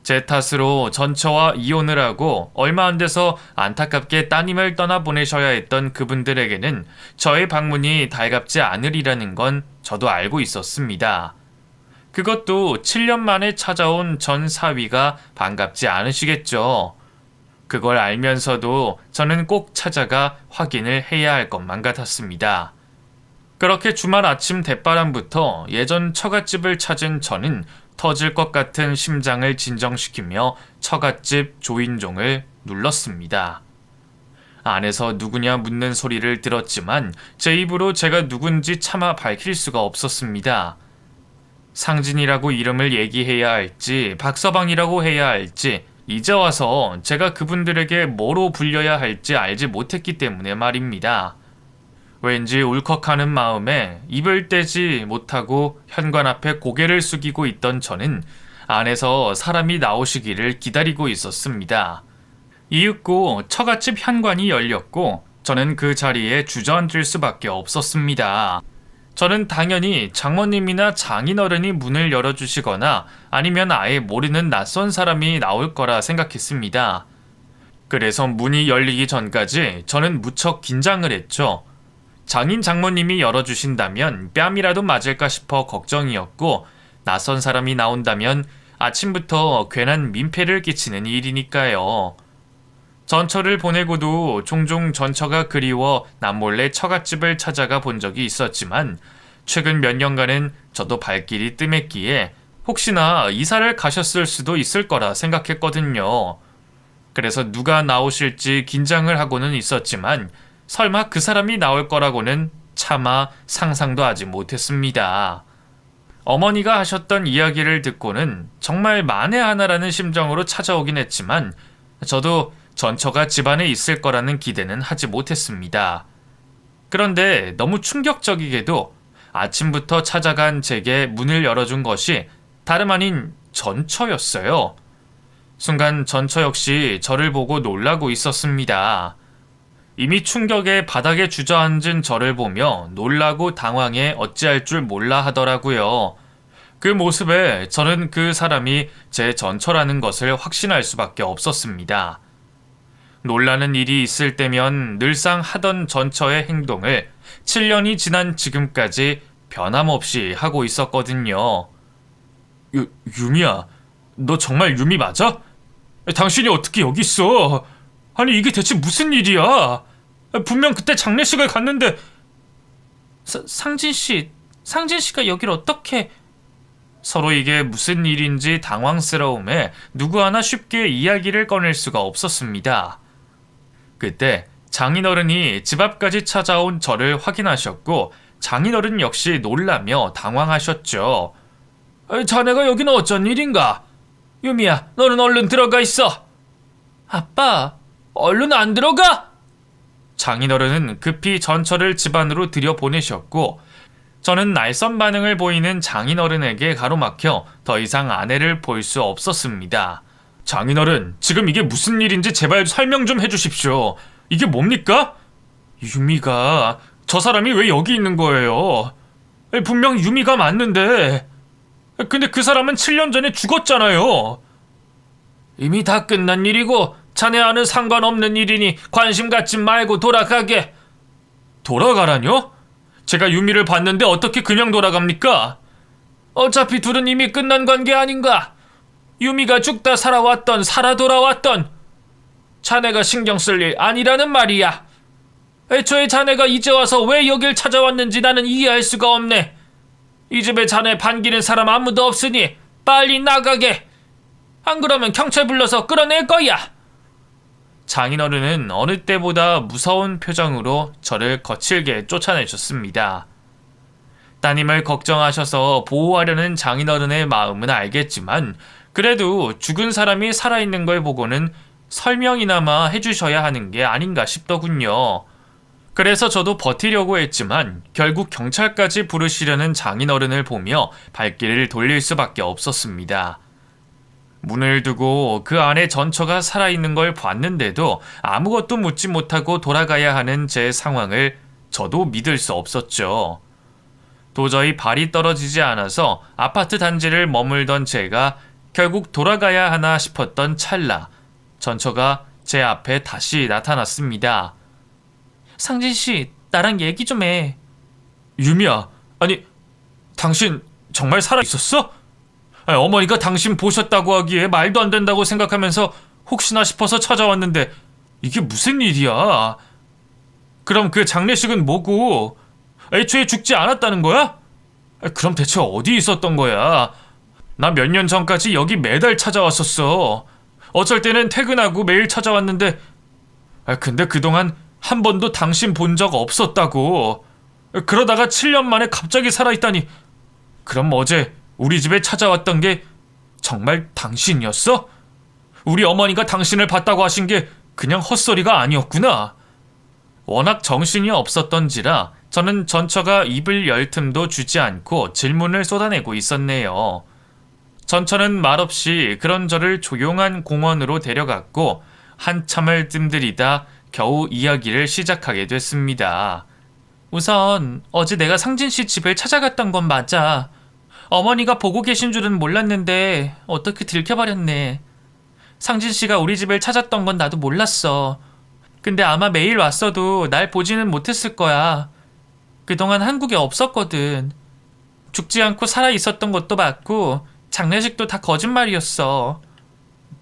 제 탓으로 전처와 이혼을 하고 얼마 안 돼서 안타깝게 따님을 떠나보내셔야 했던 그분들에게는 저의 방문이 달갑지 않으리라는 건 저도 알고 있었습니다. 그것도 7년 만에 찾아온 전 사위가 반갑지 않으시겠죠. 그걸 알면서도 저는 꼭 찾아가 확인을 해야 할 것만 같았습니다. 그렇게 주말 아침 대바람부터 예전 처갓집을 찾은 저는 터질 것 같은 심장을 진정시키며 처갓집 조인종을 눌렀습니다. 안에서 누구냐 묻는 소리를 들었지만 제 입으로 제가 누군지 차마 밝힐 수가 없었습니다. 상진이라고 이름을 얘기해야 할지 박서방이라고 해야 할지 이제 와서 제가 그분들에게 뭐로 불려야 할지 알지 못했기 때문에 말입니다. 왠지 울컥하는 마음에 입을 떼지 못하고 현관 앞에 고개를 숙이고 있던 저는 안에서 사람이 나오시기를 기다리고 있었습니다. 이윽고 처갓집 현관이 열렸고 저는 그 자리에 주저앉을 수밖에 없었습니다. 저는 당연히 장모님이나 장인어른이 문을 열어주시거나 아니면 아예 모르는 낯선 사람이 나올 거라 생각했습니다. 그래서 문이 열리기 전까지 저는 무척 긴장을 했죠. 장인 장모님이 열어주신다면 뺨이라도 맞을까 싶어 걱정이었고 낯선 사람이 나온다면 아침부터 괜한 민폐를 끼치는 일이니까요. 전처를 보내고도 종종 전처가 그리워 남몰래 처갓집을 찾아가 본 적이 있었지만 최근 몇 년간은 저도 발길이 뜸했기에 혹시나 이사를 가셨을 수도 있을 거라 생각했거든요. 그래서 누가 나오실지 긴장을 하고는 있었지만 설마 그 사람이 나올 거라고는 차마 상상도 하지 못했습니다. 어머니가 하셨던 이야기를 듣고는 정말 만에 하나라는 심정으로 찾아오긴 했지만 저도 전처가 집안에 있을 거라는 기대는 하지 못했습니다. 그런데 너무 충격적이게도 아침부터 찾아간 제게 문을 열어준 것이 다름 아닌 전처였어요. 순간 전처 역시 저를 보고 놀라고 있었습니다. 이미 충격에 바닥에 주저앉은 저를 보며 놀라고 당황해 어찌할 줄 몰라 하더라고요. 그 모습에 저는 그 사람이 제 전처라는 것을 확신할 수밖에 없었습니다. 놀라는 일이 있을 때면 늘상 하던 전처의 행동을 7년이 지난 지금까지 변함없이 하고 있었거든요. 유미야, 너 정말 유미 맞아? 당신이 어떻게 여기 있어? 아니 이게 대체 무슨 일이야? 분명 그때 장례식을 갔는데. 상진 씨가 여길 어떻게? 서로 이게 무슨 일인지 당황스러움에 누구 하나 쉽게 이야기를 꺼낼 수가 없었습니다. 그때 장인어른이 집 앞까지 찾아온 저를 확인하셨고 장인어른 역시 놀라며 당황하셨죠. 자네가 여기는 어쩐 일인가? 유미야, 너는 얼른 들어가 있어. 아빠, 얼른 안 들어가? 장인어른은 급히 전처를 집 안으로 들여보내셨고 저는 날선 반응을 보이는 장인어른에게 가로막혀 더 이상 아내를 볼 수 없었습니다. 장인어른, 지금 이게 무슨 일인지 제발 설명 좀 해주십시오. 이게 뭡니까? 유미가, 저 사람이 왜 여기 있는 거예요? 분명 유미가 맞는데. 근데 그 사람은 7년 전에 죽었잖아요. 이미 다 끝난 일이고 자네와는 상관없는 일이니 관심 갖지 말고 돌아가게. 돌아가라뇨? 제가 유미를 봤는데 어떻게 그냥 돌아갑니까? 어차피 둘은 이미 끝난 관계 아닌가? 유미가 죽다 살아왔던 살아 돌아왔던 자네가 신경 쓸 일 아니라는 말이야. 애초에 자네가 이제 와서 왜 여길 찾아왔는지 나는 이해할 수가 없네. 이 집에 자네 반기는 사람 아무도 없으니 빨리 나가게. 안 그러면 경찰 불러서 끌어낼 거야. 장인어른은 어느 때보다 무서운 표정으로 저를 거칠게 쫓아내셨습니다. 따님을 걱정하셔서 보호하려는 장인어른의 마음은 알겠지만 그래도 죽은 사람이 살아있는 걸 보고는 설명이나마 해주셔야 하는 게 아닌가 싶더군요. 그래서 저도 버티려고 했지만 결국 경찰까지 부르시려는 장인어른을 보며 발길을 돌릴 수밖에 없었습니다. 문을 두고 그 안에 전처가 살아있는 걸 봤는데도 아무것도 묻지 못하고 돌아가야 하는 제 상황을 저도 믿을 수 없었죠. 도저히 발이 떨어지지 않아서 아파트 단지를 머물던 제가 결국 돌아가야 하나 싶었던 찰나 전처가 제 앞에 다시 나타났습니다. 상진 씨, 나랑 얘기 좀 해. 유미야, 아니 당신 정말 살아있었어? 아니, 어머니가 당신 보셨다고 하기에 말도 안 된다고 생각하면서 혹시나 싶어서 찾아왔는데 이게 무슨 일이야? 그럼 그 장례식은 뭐고? 애초에 죽지 않았다는 거야? 그럼 대체 어디 있었던 거야? 나 몇 년 전까지 여기 매달 찾아왔었어. 어쩔 때는 퇴근하고 매일 찾아왔는데 근데 그동안 한 번도 당신 본 적 없었다고. 그러다가 7년 만에 갑자기 살아있다니. 그럼 어제 우리 집에 찾아왔던 게 정말 당신이었어? 우리 어머니가 당신을 봤다고 하신 게 그냥 헛소리가 아니었구나. 워낙 정신이 없었던지라 저는 전처가 입을 열 틈도 주지 않고 질문을 쏟아내고 있었네요. 전처는 말없이 그런 저를 조용한 공원으로 데려갔고 한참을 뜸들이다 겨우 이야기를 시작하게 됐습니다. 우선 어제 내가 상진 씨 집을 찾아갔던 건 맞아. 어머니가 보고 계신 줄은 몰랐는데 어떻게 들켜버렸네. 상진 씨가 우리 집을 찾았던 건 나도 몰랐어. 근데 아마 매일 왔어도 날 보지는 못했을 거야. 그동안 한국에 없었거든. 죽지 않고 살아 있었던 것도 맞고 장례식도 다 거짓말이었어.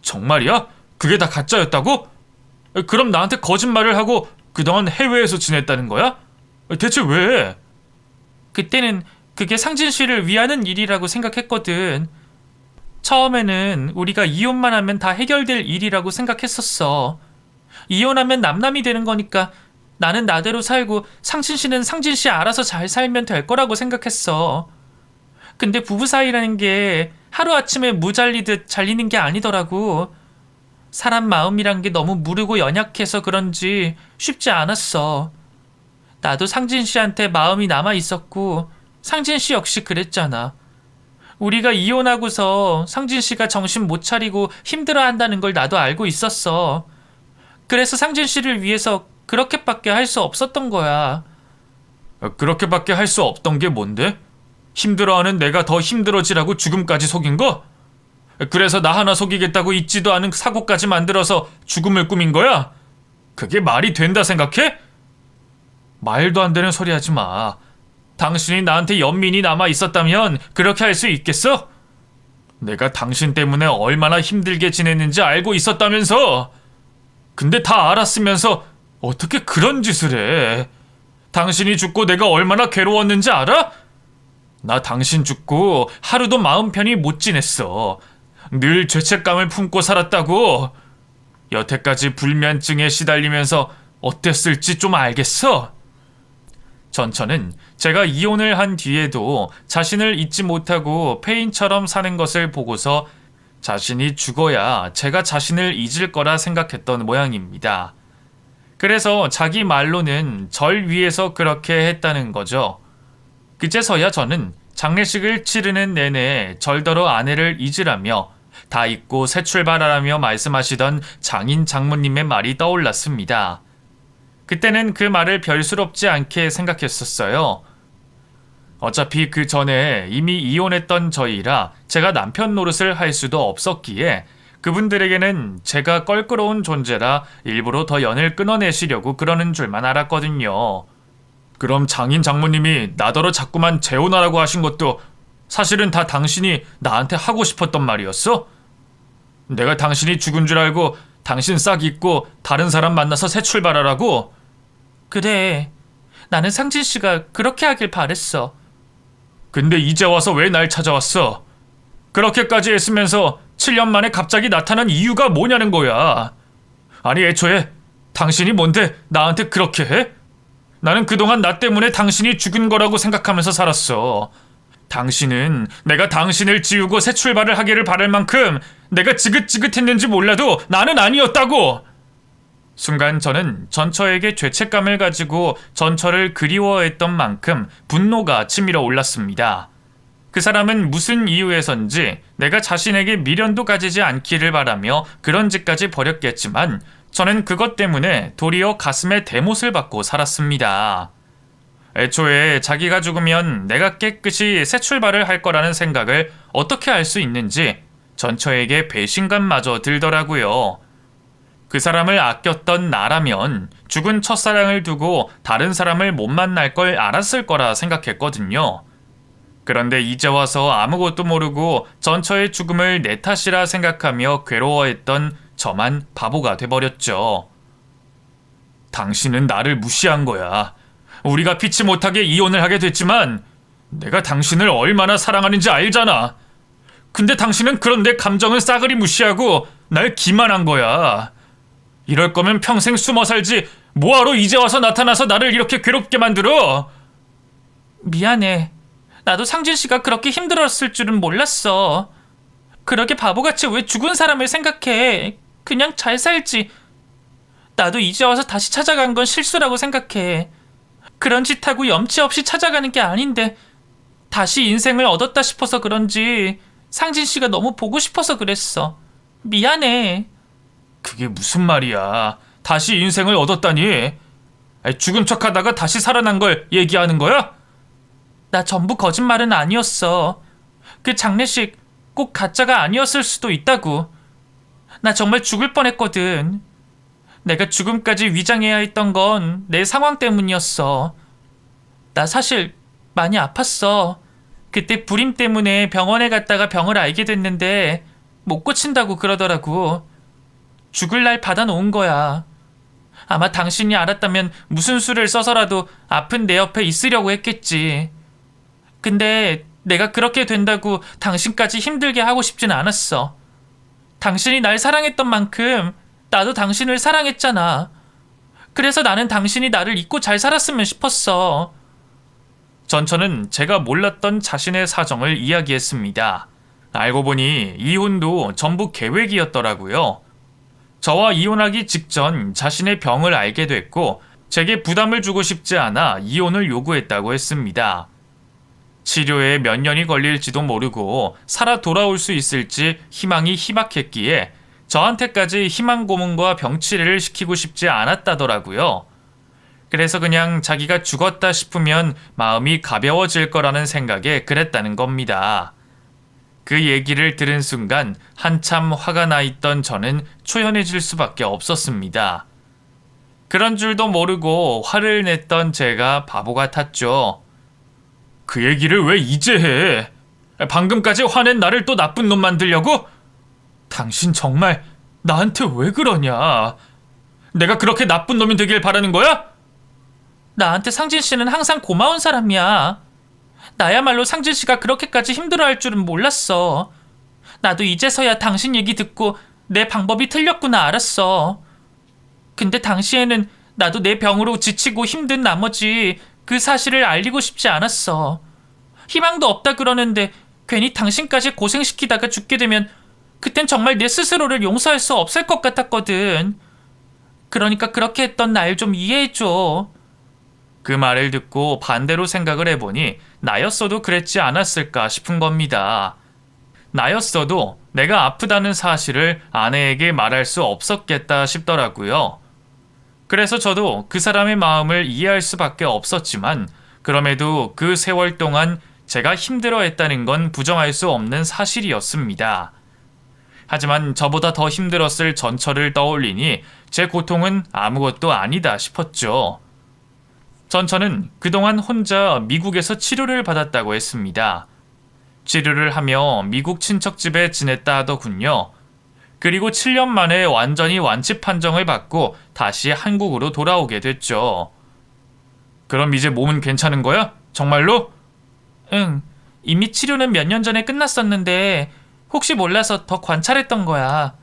정말이야? 그게 다 가짜였다고? 그럼 나한테 거짓말을 하고 그동안 해외에서 지냈다는 거야? 대체 왜? 그때는 그게 상진 씨를 위하는 일이라고 생각했거든. 처음에는 우리가 이혼만 하면 다 해결될 일이라고 생각했었어. 이혼하면 남남이 되는 거니까 나는 나대로 살고 상진 씨는 상진 씨 알아서 잘 살면 될 거라고 생각했어. 근데 부부 사이라는 게 하루아침에 무 잘리듯 잘리는 게 아니더라고. 사람 마음이란 게 너무 무르고 연약해서 그런지 쉽지 않았어. 나도 상진 씨한테 마음이 남아 있었고 상진 씨 역시 그랬잖아. 우리가 이혼하고서 상진 씨가 정신 못 차리고 힘들어한다는 걸 나도 알고 있었어. 그래서 상진 씨를 위해서 그렇게밖에 할 수 없었던 거야. 그렇게밖에 할 수 없던 게 뭔데? 힘들어하는 내가 더 힘들어지라고 죽음까지 속인 거? 그래서 나 하나 속이겠다고 있지도 않은 사고까지 만들어서 죽음을 꾸민 거야? 그게 말이 된다 생각해? 말도 안 되는 소리 하지 마. 당신이 나한테 연민이 남아 있었다면 그렇게 할 수 있겠어? 내가 당신 때문에 얼마나 힘들게 지냈는지 알고 있었다면서. 근데 다 알았으면서 어떻게 그런 짓을 해? 당신이 죽고 내가 얼마나 괴로웠는지 알아? 나 당신 죽고 하루도 마음 편히 못 지냈어. 늘 죄책감을 품고 살았다고. 여태까지 불면증에 시달리면서 어땠을지 좀 알겠어? 전처는 제가 이혼을 한 뒤에도 자신을 잊지 못하고 폐인처럼 사는 것을 보고서 자신이 죽어야 제가 자신을 잊을 거라 생각했던 모양입니다. 그래서 자기 말로는 절 위해서 그렇게 했다는 거죠. 그제서야 저는 장례식을 치르는 내내 절더러 아내를 잊으라며 다 잊고 새 출발하라며 말씀하시던 장인 장모님의 말이 떠올랐습니다. 그때는 그 말을 별스럽지 않게 생각했었어요. 어차피 그 전에 이미 이혼했던 저희라 제가 남편 노릇을 할 수도 없었기에 그분들에게는 제가 껄끄러운 존재라 일부러 더 연을 끊어내시려고 그러는 줄만 알았거든요. 그럼 장인 장모님이 나더러 자꾸만 재혼하라고 하신 것도 사실은 다 당신이 나한테 하고 싶었던 말이었어? 내가 당신이 죽은 줄 알고 당신 싹 잊고 다른 사람 만나서 새 출발하라고? 그래, 나는 상진 씨가 그렇게 하길 바랬어. 근데 이제 와서 왜 날 찾아왔어? 그렇게까지 했으면서 7년 만에 갑자기 나타난 이유가 뭐냐는 거야. 아니 애초에 당신이 뭔데 나한테 그렇게 해? 나는 그동안 나 때문에 당신이 죽은 거라고 생각하면서 살았어. 당신은 내가 당신을 지우고 새 출발을 하기를 바랄 만큼 내가 지긋지긋했는지 몰라도 나는 아니었다고! 순간 저는 전처에게 죄책감을 가지고 전처를 그리워했던 만큼 분노가 치밀어 올랐습니다. 그 사람은 무슨 이유에선지 내가 자신에게 미련도 가지지 않기를 바라며 그런 짓까지 벌였겠지만 저는 그것 때문에 도리어 가슴에 대못을 받고 살았습니다. 애초에 자기가 죽으면 내가 깨끗이 새 출발을 할 거라는 생각을 어떻게 할 수 있는지 전처에게 배신감마저 들더라고요. 그 사람을 아꼈던 나라면 죽은 첫사랑을 두고 다른 사람을 못 만날 걸 알았을 거라 생각했거든요. 그런데 이제 와서 아무것도 모르고 전처의 죽음을 내 탓이라 생각하며 괴로워했던 저만 바보가 돼버렸죠. 당신은 나를 무시한 거야. 우리가 피치 못하게 이혼을 하게 됐지만 내가 당신을 얼마나 사랑하는지 알잖아. 근데 당신은 그런 내 감정은 싸그리 무시하고 날 기만한 거야. 이럴 거면 평생 숨어 살지 뭐하러 이제 와서 나타나서 나를 이렇게 괴롭게 만들어? 미안해. 나도 상진 씨가 그렇게 힘들었을 줄은 몰랐어. 그렇게 바보같이 왜 죽은 사람을 생각해. 그냥 잘 살지. 나도 이제 와서 다시 찾아간 건 실수라고 생각해. 그런 짓하고 염치 없이 찾아가는 게 아닌데 다시 인생을 얻었다 싶어서 그런지 상진 씨가 너무 보고 싶어서 그랬어. 미안해. 그게 무슨 말이야. 다시 인생을 얻었다니. 죽은 척하다가 다시 살아난 걸 얘기하는 거야? 나 전부 거짓말은 아니었어. 그 장례식 꼭 가짜가 아니었을 수도 있다고. 나 정말 죽을 뻔했거든. 내가 죽음까지 위장해야 했던 건 내 상황 때문이었어. 나 사실 많이 아팠어. 그때 불임 때문에 병원에 갔다가 병을 알게 됐는데 못 고친다고 그러더라고. 죽을 날 받아놓은 거야. 아마 당신이 알았다면 무슨 수를 써서라도 아픈 내 옆에 있으려고 했겠지. 근데 내가 그렇게 된다고 당신까지 힘들게 하고 싶진 않았어. 당신이 날 사랑했던 만큼 나도 당신을 사랑했잖아. 그래서 나는 당신이 나를 잊고 잘 살았으면 싶었어. 전처는 제가 몰랐던 자신의 사정을 이야기했습니다. 알고 보니 이혼도 전부 계획이었더라고요. 저와 이혼하기 직전 자신의 병을 알게 됐고 제게 부담을 주고 싶지 않아 이혼을 요구했다고 했습니다. 치료에 몇 년이 걸릴지도 모르고 살아 돌아올 수 있을지 희망이 희박했기에 저한테까지 희망 고문과 병치레를 시키고 싶지 않았다더라고요. 그래서 그냥 자기가 죽었다 싶으면 마음이 가벼워질 거라는 생각에 그랬다는 겁니다. 그 얘기를 들은 순간 한참 화가 나 있던 저는 초연해질 수밖에 없었습니다. 그런 줄도 모르고 화를 냈던 제가 바보 같았죠. 그 얘기를 왜 이제 해? 방금까지 화낸 나를 또 나쁜 놈 만들려고? 당신 정말 나한테 왜 그러냐? 내가 그렇게 나쁜 놈이 되길 바라는 거야? 나한테 상진 씨는 항상 고마운 사람이야. 나야말로 상진 씨가 그렇게까지 힘들어할 줄은 몰랐어. 나도 이제서야 당신 얘기 듣고 내 방법이 틀렸구나 알았어. 근데 당시에는 나도 내 병으로 지치고 힘든 나머지 그 사실을 알리고 싶지 않았어. 희망도 없다 그러는데 괜히 당신까지 고생시키다가 죽게 되면 그땐 정말 내 스스로를 용서할 수 없을 것 같았거든. 그러니까 그렇게 했던 날 좀 이해해줘. 그 말을 듣고 반대로 생각을 해보니 나였어도 그랬지 않았을까 싶은 겁니다. 나였어도 내가 아프다는 사실을 아내에게 말할 수 없었겠다 싶더라고요. 그래서 저도 그 사람의 마음을 이해할 수밖에 없었지만 그럼에도 그 세월 동안 제가 힘들어했다는 건 부정할 수 없는 사실이었습니다. 하지만 저보다 더 힘들었을 전처를 떠올리니 제 고통은 아무것도 아니다 싶었죠. 전처는 그동안 혼자 미국에서 치료를 받았다고 했습니다. 치료를 하며 미국 친척집에 지냈다 하더군요. 그리고 7년 만에 완전히 완치 판정을 받고 다시 한국으로 돌아오게 됐죠. 그럼 이제 몸은 괜찮은 거야? 정말로? 응, 이미 치료는 몇 년 전에 끝났었는데 혹시 몰라서 더 관찰했던 거야.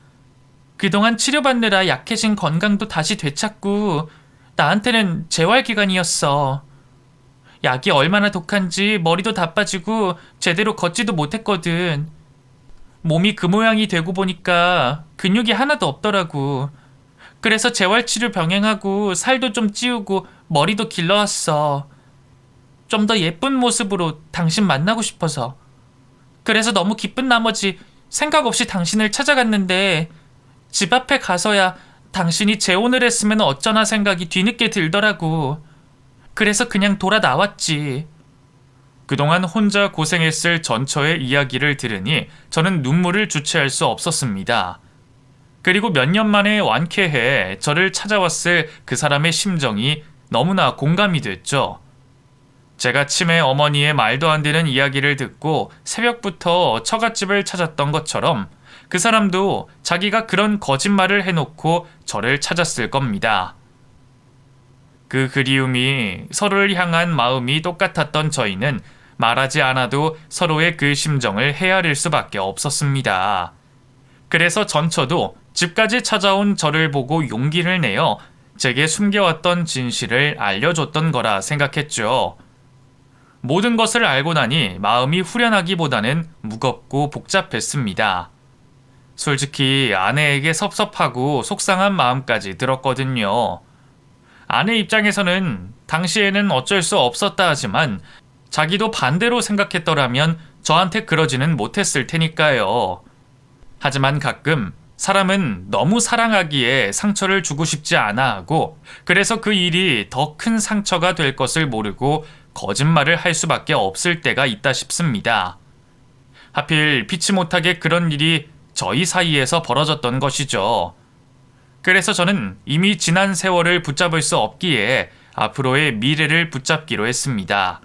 그동안 치료받느라 약해진 건강도 다시 되찾고 나한테는 재활 기간이었어. 약이 얼마나 독한지 머리도 다 빠지고 제대로 걷지도 못했거든. 몸이 그 모양이 되고 보니까 근육이 하나도 없더라고. 그래서 재활치료 병행하고 살도 좀 찌우고 머리도 길러왔어. 좀 더 예쁜 모습으로 당신 만나고 싶어서. 그래서 너무 기쁜 나머지 생각 없이 당신을 찾아갔는데 집 앞에 가서야 당신이 재혼을 했으면 어쩌나 생각이 뒤늦게 들더라고. 그래서 그냥 돌아 나왔지. 그동안 혼자 고생했을 전처의 이야기를 들으니 저는 눈물을 주체할 수 없었습니다. 그리고 몇 년 만에 완쾌해 저를 찾아왔을 그 사람의 심정이 너무나 공감이 됐죠. 제가 치매 어머니의 말도 안 되는 이야기를 듣고 새벽부터 처갓집을 찾았던 것처럼 그 사람도 자기가 그런 거짓말을 해놓고 저를 찾았을 겁니다. 그 그리움이 서로를 향한 마음이 똑같았던 저희는 말하지 않아도 서로의 그 심정을 헤아릴 수밖에 없었습니다. 그래서 전처도 집까지 찾아온 저를 보고 용기를 내어 제게 숨겨왔던 진실을 알려줬던 거라 생각했죠. 모든 것을 알고 나니 마음이 후련하기보다는 무겁고 복잡했습니다. 솔직히 아내에게 섭섭하고 속상한 마음까지 들었거든요. 아내 입장에서는 당시에는 어쩔 수 없었다 하지만 자기도 반대로 생각했더라면 저한테 그러지는 못했을 테니까요. 하지만 가끔 사람은 너무 사랑하기에 상처를 주고 싶지 않아 하고 그래서 그 일이 더 큰 상처가 될 것을 모르고 거짓말을 할 수밖에 없을 때가 있다 싶습니다. 하필 피치 못하게 그런 일이 저희 사이에서 벌어졌던 것이죠. 그래서 저는 이미 지난 세월을 붙잡을 수 없기에 앞으로의 미래를 붙잡기로 했습니다.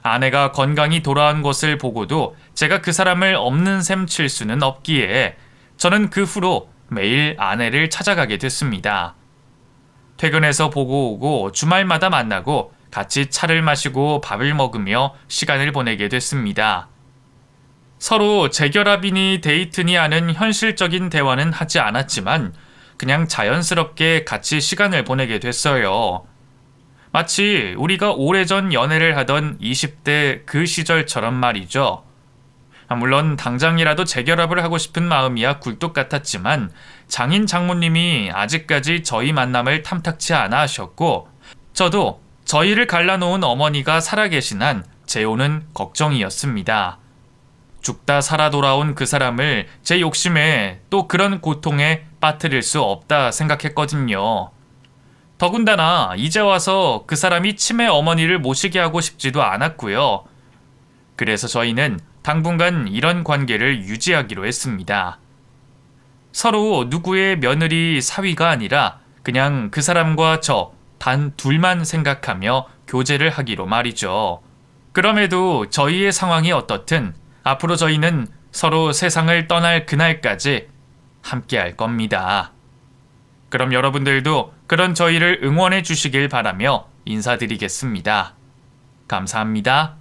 아내가 건강히 돌아온 것을 보고도 제가 그 사람을 없는 셈 칠 수는 없기에 저는 그 후로 매일 아내를 찾아가게 됐습니다. 퇴근해서 보고 오고 주말마다 만나고 같이 차를 마시고 밥을 먹으며 시간을 보내게 됐습니다. 서로 재결합이니 데이트니 하는 현실적인 대화는 하지 않았지만 그냥 자연스럽게 같이 시간을 보내게 됐어요. 마치 우리가 오래전 연애를 하던 20대 그 시절처럼 말이죠. 물론 당장이라도 재결합을 하고 싶은 마음이야 굴뚝 같았지만 장인 장모님이 아직까지 저희 만남을 탐탁치 않아 하셨고 저도 저희를 갈라놓은 어머니가 살아계신 한 재혼은 걱정이었습니다. 죽다 살아 돌아온 그 사람을 제 욕심에 또 그런 고통에 빠뜨릴 수 없다 생각했거든요. 더군다나 이제 와서 그 사람이 치매 어머니를 모시게 하고 싶지도 않았고요. 그래서 저희는 당분간 이런 관계를 유지하기로 했습니다. 서로 누구의 며느리 사위가 아니라 그냥 그 사람과 저 단 둘만 생각하며 교제를 하기로 말이죠. 그럼에도 저희의 상황이 어떻든 앞으로 저희는 서로 세상을 떠날 그날까지 함께 할 겁니다. 그럼 여러분들도 그런 저희를 응원해 주시길 바라며 인사드리겠습니다. 감사합니다.